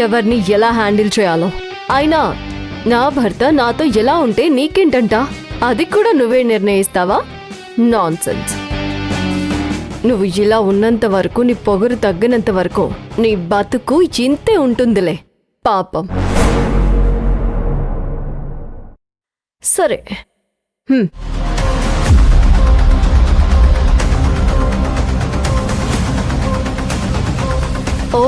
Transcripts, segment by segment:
ఎవరిని ఎలా హ్యాండిల్ చేయాలో. అయినా నా భర్త నాతో ఎలా ఉంటే నీకేంటంట? అది కూడా నువ్వే నిర్ణయిస్తావా? నాన్సెన్స్. నువ్వు ఇలా ఉన్నంత వరకు, నీ పొగరు తగ్గినంత వరకు నీ బతుకు ఇంతే ఉంటుందిలే. పాపం. సరే. ఓ,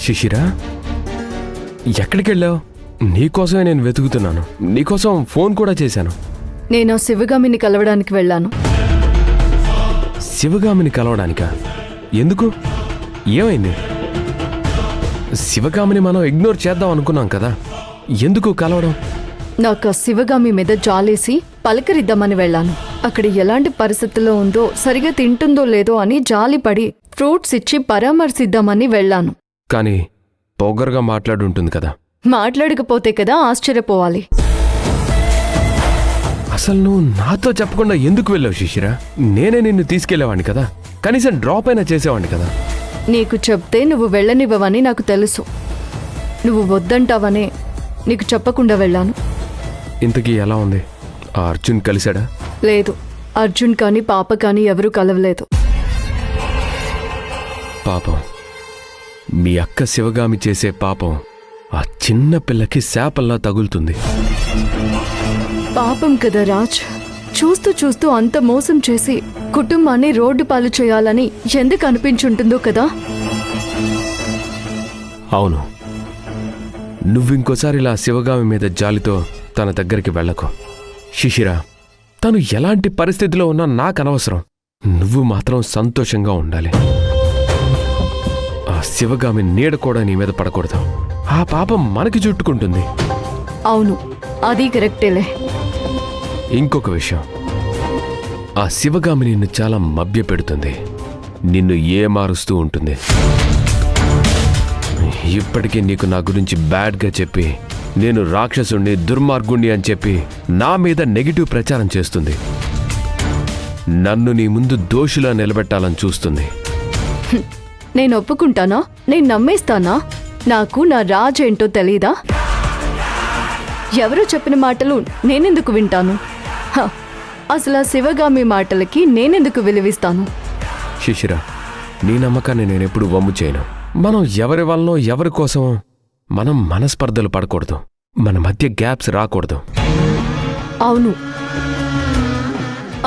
శిశిరా, ఎక్కడికి వెళ్ళావు? నీకోసమే నేను వెతుకుతున్నాను. నీకోసం ఫోన్ కూడా చేశాను. నేను శివగామిని కలవడానికి వెళ్ళాను. శివగామిని కలవడానికా? ఎందుకు? ఏమైంది? శివగామిని మనం ఇగ్నోర్ చేద్దాం అనుకున్నాం కదా, ఎందుకు కలవడం? నాకు శివగామి మీద జాలేసి పలకరిద్దామని వెళ్ళాను. అక్కడ ఎలాంటి పరిస్థితుల్లో ఉందో, సరిగా తింటుందో లేదో అని జాలిపడి ఫ్రూట్స్ ఇచ్చి పరామర్శిద్దామని వెళ్ళాను. కానీ పొగరుగా మాట్లాడుంటుంది కదా. మాట్లాడకపోతే కదా ఆశ్చర్యపోవాలి. అసలు నువ్వు నాతో చెప్పకుండా ఎందుకు వెళ్ళావు శిశిరా? నేనే నిన్ను తీసుకెళ్లేవాడిని కదా, కనీసం డ్రాప్ అయినా చేసేవాడిని కదా. నీకు చెప్తే నువ్వు వెళ్ళనివ్వవని నాకు తెలుసు. నువ్వు వద్దంటావనే నీకు చెప్పకుండా వెళ్ళాను. ఇంతకీ ఎలా ఉంది? ఆ అర్జున్ కలిశాడా? లేదు, అర్జున్ కానీ పాప కానీ ఎవరూ కలవలేదు. పాపం, మీ అక్క శివగామి చేసే పాపం ఆ చిన్న పిల్లకి శాపంలా తగులుతుంది. పాపం కదా రాజ్, చూస్తూ చూస్తూ అంత మోసం చేసి కుటుంబాన్ని రోడ్డు పాలు చేయాలని ఎందుకు అనిపించుంటుందో కదా. అవును, నువ్వింకోసారి ఇలా శివగామి మీద జాలితో తన దగ్గరికి వెళ్ళకు శిశిరా. తను ఎలాంటి పరిస్థితిలో ఉన్నా నాకు అనవసరం. నువ్వు మాత్రం సంతోషంగా ఉండాలి. ఆ శివగామి నీడ కూడా నీ మీద పడకూడదు. ఆ పాపం మనకి చుట్టుకుంటుంది. అవును, అది కరెక్టేలే. ఇంకొక విషయం, ఆ శివగామి నిన్ను చాలా మభ్యపెడుతుంది. నిన్ను ఏమారుస్తూ ఉంటుంది. ఇప్పటికీ నీకు నా గురించి బ్యాడ్గా చెప్పి, నేను రాక్షసుణ్ణి, దుర్మార్గుణ్ణి అని చెప్పి నా మీద నెగిటివ్ ప్రచారం చేస్తుంది. నన్ను నీ ముందు దోషిలా నిలబెట్టాలని చూస్తుంది. నేను ఒప్పుకుంటానా? నేను నమ్మేస్తానా? నాకు నా రాజ్ ఏంటో తెలీదా? ఎవరో చెప్పిన మాటలు నేనెందుకు వింటాను? అసలు ఆ శివగామి మాటలకి నేనెందుకు విలువిస్తాను? శిశిరా, నీ నమ్మకాన్ని నేనెప్పుడు వమ్ము చేయను. మనం ఎవరి వల్లనో ఎవరి కోసమో మనం మనస్పర్ధలు పడకూడదు. మన మధ్య గ్యాప్స్ రాకూడదు. అవును,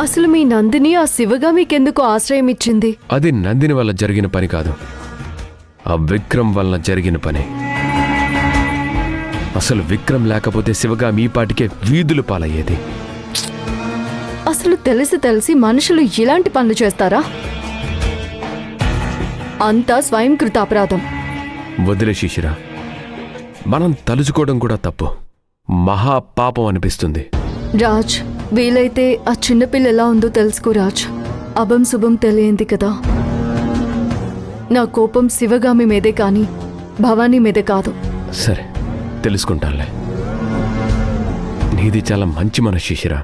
అసలు మీ నందిని ఆ శివగామికెందుకు ఆశ్రయం ఇచ్చింది? అది నందిని వల్ల జరిగిన పని కాదు, ఆ విక్రమ్ వల్ల జరిగిన పని. అసలు విక్రమ్ లేకపోతే శివగామి ఈ పాటికే వీధులు పాలయ్యేది. అసలు తెలిసి తెలిసి మనుషులు ఇలాంటి పనులు చేస్తారా? అంతా స్వయంకృత అపరాధం. వదిలే శిశిరా, మనం తలుచుకోవడం కూడా తప్పు, మహాపాపం అనిపిస్తుంది. రాజ్, వీలైతే ఆ చిన్నపిల్ల ఎలా ఉందో తెలుసుకో రాజ్. అభం శుభం తెలియంది కదా. నా కోపం శివగామి మీదే కానీ భవానీ మీదే కాదు. సరే, తెలుసుకుంటానులే. నీది చాలా మంచి మనసు శిశిరా.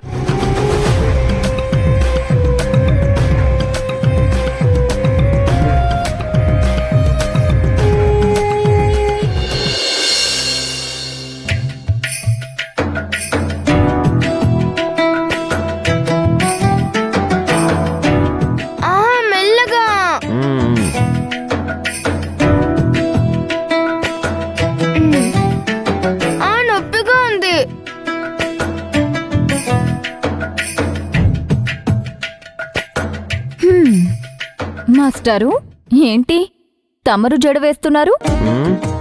మాస్టారు, ఏంటి తమరు జడ వేస్తున్నారు?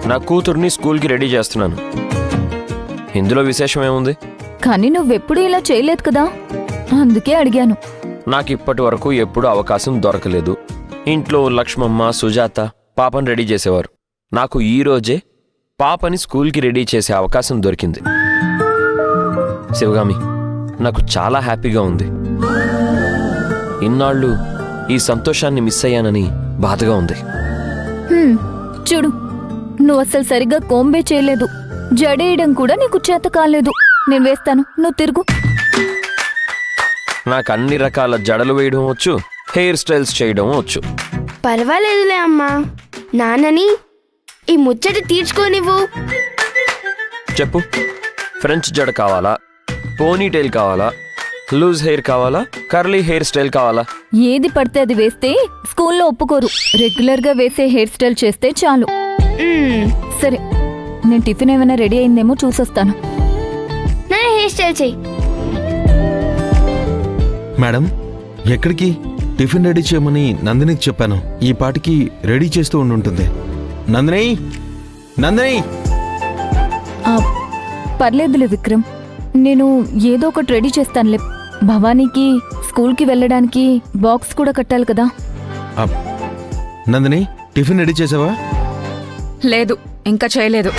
నా కూతుర్ని స్కూల్కి రెడీ చేస్తున్నాను. ఇందులో విశేషం ఏముంది? కానీ నువ్వెప్పుడు ఇలా చేయలేదు కదా, అందుకే అడిగాను. నాకు ఇప్పటి వరకు ఎప్పుడు అవకాశం దొరకలేదు. ఇంట్లో లక్ష్మమ్మ సుజాత పాపని రెడీ చేసేవారు. నాకు ఈ రోజే పాపని స్కూల్కి రెడీ చేసే అవకాశం దొరికింది. శివగామి, నాకు చాలా హ్యాపీగా ఉంది. ఇన్నాళ్ళు ఈ సంతోషాన్ని మిస్ అయ్యానని బాధగా ఉంది. చూడు, నువ్వు అసలు సరిగ్గా కోంబే చేయలేదు, జడేయడం కూడా నీకు చేత కాలేదు. నేను వేస్తాను, నువ్వు తిరుగు. నాకు అన్ని రకాల జడలు వేయడం వచ్చు, హెయిర్ స్టైల్స్ చేయడం వచ్చు. పర్వాలేదులే అమ్మా, నాన్నని ఈ ముచ్చట తీర్చుకోనివ్వు. చెప్పు, ఫ్రెంచ్ జడ కావాలా, పోనీటైల్ కావాలా, లూజ్ హెయిర్ కావాలా, కర్లీ హెయిర్ స్టైల్ కావాలా? ఏది పడితే అది వేస్తే స్కూల్లో ఒప్పుకోరు. రెగ్యులర్గా వేసే హెయిర్ స్టైల్ చేస్తే చాలు. సరే, నేను టిఫిన్ ఏమైనా రెడీ అయిందేమో చూసొస్తాను. నా హెయిర్ స్టైల్ చెయ్యి. మేడం, ఎక్కడికి? టిఫిన్ రెడీ చేయమని నందినికి చెప్పాను. ఈ పాటికి రెడీ చేస్తూ ఉండుంటుంది. నందిని, నందిని! ఆ, పర్లేదులే విక్రమ్, నేను ఏదో ఒకటి రెడీ చేస్తానులే. భవానీకి స్కూల్కి వెళ్ళడానికి బాక్స్ కూడా కట్టాలి కదా. నందిని, టిఫిన్ రెడీ చేసావా? లేదు, ఇంకా చేయలేదు.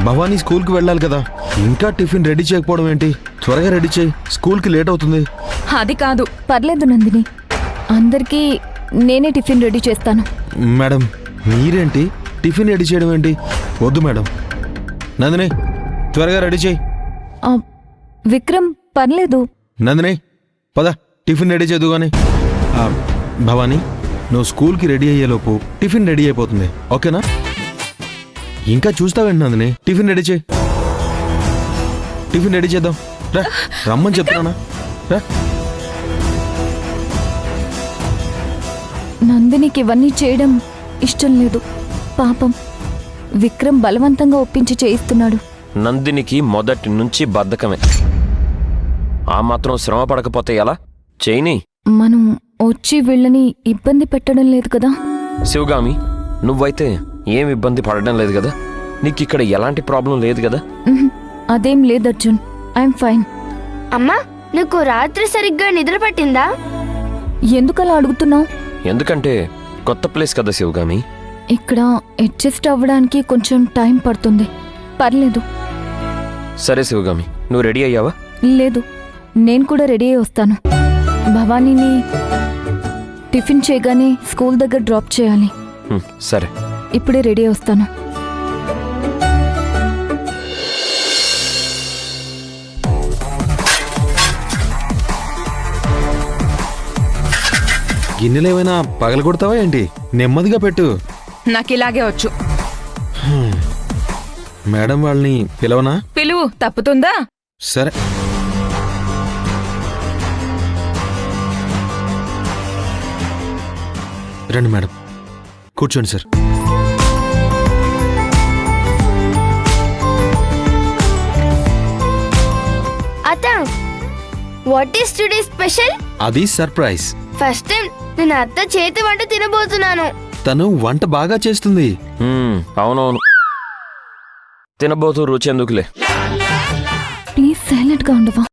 భవానీ స్కూల్కి వెళ్ళాలి కదా, ఇంకా టిఫిన్ రెడీ చేయకపోవడం ఏంటి? త్వరగా రెడీ చేయి, స్కూల్కి లేట్ అవుతుంది. అది కాదు. పర్లేదు నందిని, అందరికీ నేనే టిఫిన్ రెడీ చేస్తాను. మేడం, మీరేంటి టిఫిన్ రెడీ చేయడం ఏంటి? వద్దు మేడం. నందిని, త్వరగా రెడీ చేయి. ఆ, విక్రమ్, పర్లేదు. నందిని, పద, టిఫిన్ రెడీ చేద్దు కానీ. భవానీ, నువ్వు స్కూల్కి రెడీ అయ్యేలోపు టిఫిన్ రెడీ అయిపోతుంది, ఓకేనా? ఇంకా చూస్తావేంటి నందిని? టిఫిన్ రెడీ చేయి. టిఫిన్ రెడీ చేద్దాం, రా. రమ్మని చెప్తానా? రా. నందినికి ఇవన్నీ చేయడం ఇష్టం లేదు. పాపం, విక్రమ్ బలవంతంగా ఒప్పించి చేయిస్తున్నాడు. నందినికి మొదటి నుంచి బద్ధకమే. ఆ మాత్రం శ్రమ పడకపోతే ఎలా? చేయని. మనం వచ్చి వీళ్ళని ఇబ్బంది పెట్టడం లేదు కదా. శివగామి, నువ్వైతే ఏం ఇబ్బంది పడడం లేదు కదా? నీకిక్కడ ఎలాంటి ప్రాబ్లం లేదు కదా? అదేం లేదు అర్జున్, ఐఎమ్ ఫైన్. అమ్మా, నీకు రాత్రి సరిగ్గా నిద్ర పట్టిందా? ఎందుకలా అడుగుతున్నావు? ఎందుకంటే కొత్త ప్లేస్ కదా శివగామి. ఇక్కడ అడ్జస్ట్ అవ్వడానికి కొంచెం టైం పడుతుంది. పర్లేదు. సరే శివగామి, నువ్వు రెడీ అయ్యావా? లేదు, నేను కూడా రెడీ అయి వస్తాను. భవానీని టిఫిన్ చేయగానే స్కూల్ దగ్గర డ్రాప్ చేయాలి. సరే, ఇప్పుడే రెడీ అయి వస్తాను. గిన్నెలేమైనా పగల కొడతావా ఏంటి? నెమ్మదిగా పెట్టు. నాకు ఇలాగే వచ్చు. మేడం వాళ్ళని పిలవనా? పిలువు, తప్పుతుందా? సరే. రండి మేడం, కూర్చోండి సార్. అత్త, వాట్ ఈస్ టుడే స్పెషల్? అది సర్ప్రైజ్. ఫస్ట్ టైం నేను అత్త చేతి వంట తినబోతున్నాను. తను వంట బాగా చేస్తుంది. అవునవును, తినబోతూ రుచి ఎందుకులే. ప్లీజ్ సైలెంట్గా ఉండవా?